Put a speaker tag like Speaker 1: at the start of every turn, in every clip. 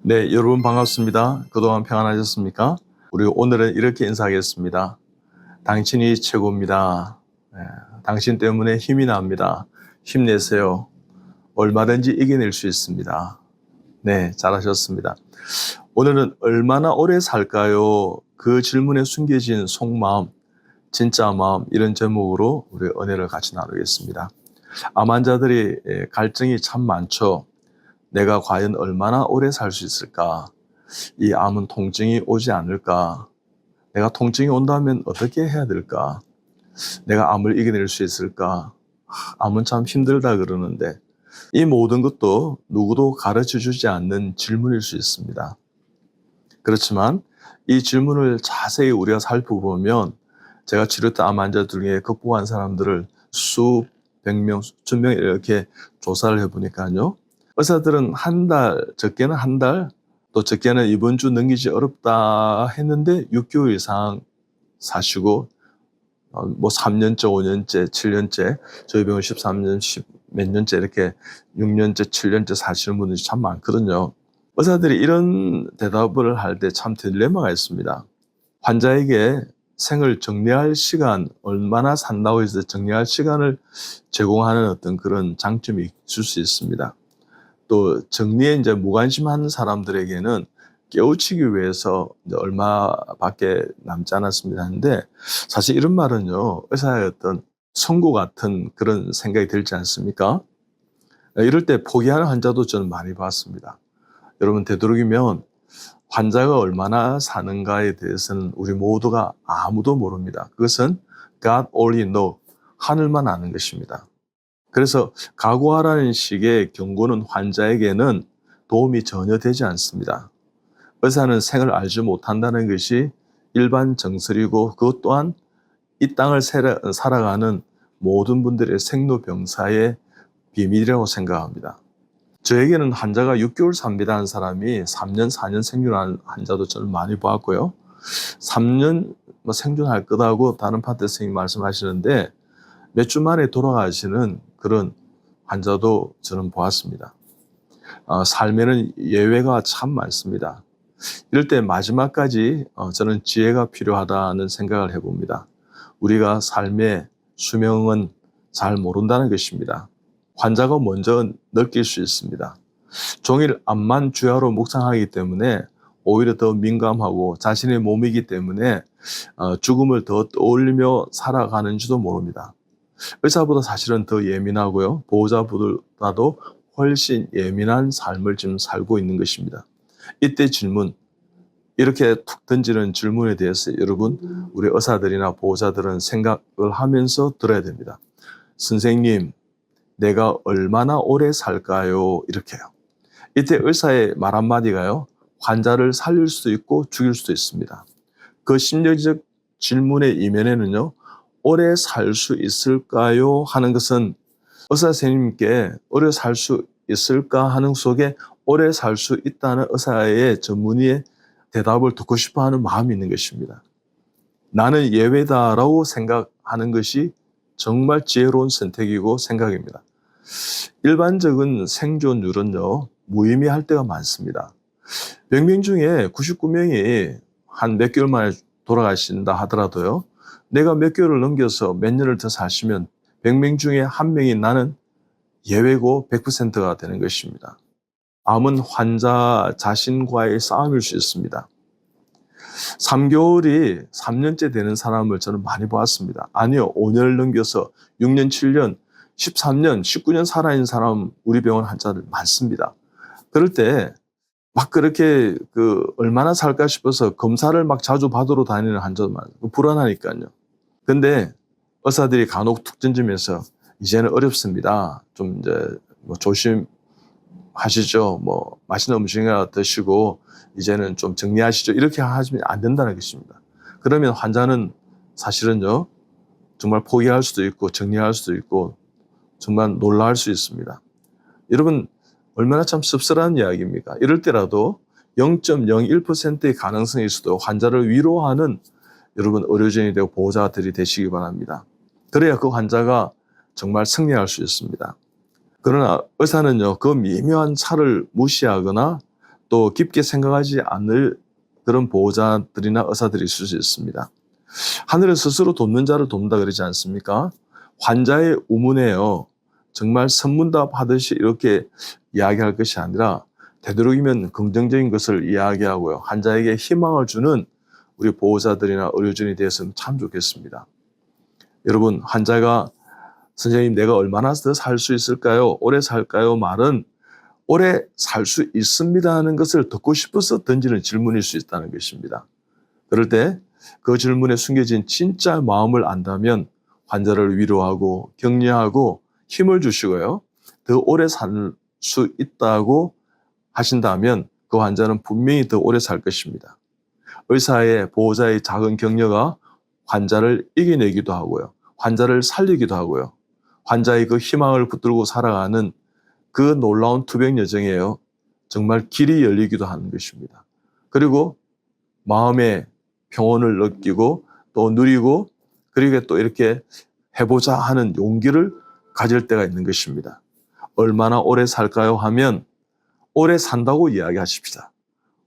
Speaker 1: 네, 여러분 반갑습니다. 그동안 평안하셨습니까? 우리 오늘은 이렇게 인사하겠습니다. 당신이 최고입니다. 네, 당신 때문에 힘이 납니다. 힘내세요. 얼마든지 이겨낼 수 있습니다. 네, 잘하셨습니다. 오늘은 얼마나 오래 살까요? 그 질문에 숨겨진 속마음, 진짜 마음, 이런 제목으로 우리 은혜를 같이 나누겠습니다. 암 환자들이 갈증이 참 많죠. 내가 과연 얼마나 오래 살 수 있을까? 이 암은 통증이 오지 않을까? 내가 통증이 온다면 어떻게 해야 될까? 내가 암을 이겨낼 수 있을까? 암은 참 힘들다 그러는데 이 모든 것도 누구도 가르쳐 주지 않는 질문일 수 있습니다. 그렇지만 이 질문을 자세히 우리가 살펴보면 제가 치료했던 암 환자들 중에 극복한 사람들을 수백 명, 수천 명 이렇게 조사를 해보니까요. 의사들은 한 달, 적게는 한 달, 또 적게는 이번 주 넘기기 어렵다 했는데 6개월 이상 사시고 뭐 3년째, 5년째, 7년째, 저희 병원 13년, 10 몇 년째 이렇게 6년째, 7년째 사시는 분들이 참 많거든요. 의사들이 이런 대답을 할 때 참 딜레마가 있습니다. 환자에게 생을 정리할 시간, 얼마나 산다고 해서 정리할 시간을 제공하는 어떤 그런 장점이 있을 수 있습니다. 또 정리에 이제 무관심한 사람들에게는 깨우치기 위해서 이제 얼마밖에 남지 않았습니다 하는데 사실 이런 말은요, 의사의 어떤 선고 같은 그런 생각이 들지 않습니까? 이럴 때 포기하는 환자도 저는 많이 봤습니다. 여러분, 되도록이면 환자가 얼마나 사는가에 대해서는 우리 모두가 아무도 모릅니다. 그것은 God only knows, 하늘만 아는 것입니다. 그래서 각오하라는 식의 경고는 환자에게는 도움이 전혀 되지 않습니다. 의사는 생을 알지 못한다는 것이 일반 정설이고 그것 또한 이 땅을 살아가는 모든 분들의 생로병사의 비밀이라고 생각합니다. 저에게는 환자가 6개월 삽니다 하는 사람이 3년, 4년 생존한 환자도 저는 많이 보았고요. 3년 생존할 거다고 다른 파트 선생님이 말씀하시는데 몇 주 만에 돌아가시는 그런 환자도 저는 보았습니다. 삶에는 예외가 참 많습니다. 이럴 때 마지막까지 저는 지혜가 필요하다는 생각을 해봅니다. 우리가 삶의 수명은 잘 모른다는 것입니다. 환자가 먼저 느낄 수 있습니다. 종일 암만 주야로 묵상하기 때문에 오히려 더 민감하고 자신의 몸이기 때문에 죽음을 더 떠올리며 살아가는지도 모릅니다. 의사보다 사실은 더 예민하고요. 보호자보다도 훨씬 예민한 삶을 지금 살고 있는 것입니다. 이때 질문, 이렇게 툭 던지는 질문에 대해서 여러분, 우리 의사들이나 보호자들은 생각을 하면서 들어야 됩니다. 선생님, 내가 얼마나 오래 살까요? 이렇게요. 이때 의사의 말 한마디가요, 환자를 살릴 수도 있고 죽일 수도 있습니다. 그 심리적 질문의 이면에는요, 오래 살 수 있을까요? 하는 것은 의사 선생님께 오래 살 수 있을까 하는 속에 오래 살 수 있다는 의사의 전문의의 대답을 듣고 싶어 하는 마음이 있는 것입니다. 나는 예외다라고 생각하는 것이 정말 지혜로운 선택이고 생각입니다. 일반적인 생존율은요, 무의미할 때가 많습니다. 100명 중에 99명이 한 몇 개월 만에 돌아가신다 하더라도요, 내가 몇 개월을 넘겨서 몇 년을 더 사시면 100명 중에 한 명이 나는 예외고 100%가 되는 것입니다. 암은 환자 자신과의 싸움일 수 있습니다. 3개월이 3년째 되는 사람을 저는 많이 보았습니다. 아니요, 5년을 넘겨서 6년, 7년, 13년, 19년 살아있는 사람 우리 병원 환자들 많습니다. 그럴 때 막 그렇게 얼마나 살까 싶어서 검사를 막 자주 받으러 다니는 환자도 많아요. 불안하니까요. 근데 의사들이 간혹 툭 던지면서 이제는 어렵습니다. 좀 이제 조심하시죠. 맛있는 음식이나 드시고 이제는 좀 정리하시죠. 이렇게 하시면 안 된다는 것입니다. 그러면 환자는 사실은요, 정말 포기할 수도 있고 정리할 수도 있고 정말 놀라울 수 있습니다. 여러분, 얼마나 참 씁쓸한 이야기입니까? 이럴 때라도 0.01%의 가능성이 있어도 환자를 위로하는 여러분 의료진이 되고 보호자들이 되시기 바랍니다. 그래야 그 환자가 정말 승리할 수 있습니다. 그러나 의사는요, 그 미묘한 차를 무시하거나 또 깊게 생각하지 않을 그런 보호자들이나 의사들이 있을 수 있습니다. 하늘은 스스로 돕는 자를 돕는다 그러지 않습니까? 환자의 우문에요. 정말 선문답 하듯이 이렇게 이야기할 것이 아니라 되도록이면 긍정적인 것을 이야기하고요. 환자에게 희망을 주는 우리 보호자들이나 의료진이 되었으면 참 좋겠습니다. 여러분, 환자가 선생님 내가 얼마나 더 살 수 있을까요? 오래 살까요? 말은 오래 살 수 있습니다 하는 것을 듣고 싶어서 던지는 질문일 수 있다는 것입니다. 그럴 때 그 질문에 숨겨진 진짜 마음을 안다면 환자를 위로하고 격려하고 힘을 주시고요. 더 오래 살 수 있다고 하신다면 그 환자는 분명히 더 오래 살 것입니다. 의사의 보호자의 작은 격려가 환자를 이겨내기도 하고요. 환자를 살리기도 하고요. 환자의 그 희망을 붙들고 살아가는 그 놀라운 투병 여정이에요. 정말 길이 열리기도 하는 것입니다. 그리고 마음의 평온을 느끼고 또 누리고 그리고 또 이렇게 해보자 하는 용기를 가질 때가 있는 것입니다. 얼마나 오래 살까요 하면 오래 산다고 이야기하십시다.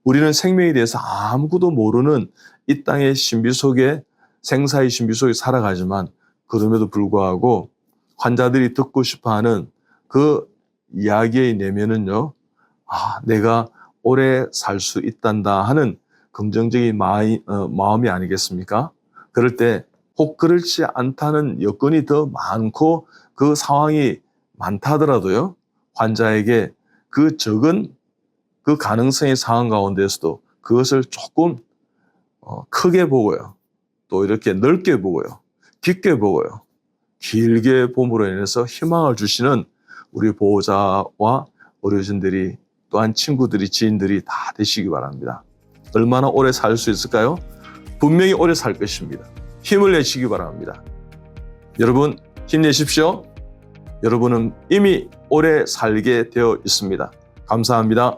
Speaker 1: 우리는 생명에 대해서 아무것도 모르는 이 땅의 신비 속에 생사의 신비 속에 살아가지만 그럼에도 불구하고 환자들이 듣고 싶어하는 그 이야기의 내면은요. 내가 오래 살 수 있단다 하는 긍정적인 마음이 아니겠습니까? 그럴 때 혹 그렇지 않다는 여건이 더 많고 그 상황이 많다 하더라도요. 환자에게 그 적은 그 가능성의 상황 가운데서도 그것을 조금 크게 보고요. 또 이렇게 넓게 보고요. 깊게 보고요. 길게 봄으로 인해서 희망을 주시는 우리 보호자와 의료진들이 또한 친구들이 지인들이 다 되시기 바랍니다. 얼마나 오래 살 수 있을까요? 분명히 오래 살 것입니다. 힘을 내시기 바랍니다. 여러분 힘내십시오. 여러분은 이미 오래 살게 되어 있습니다. 감사합니다.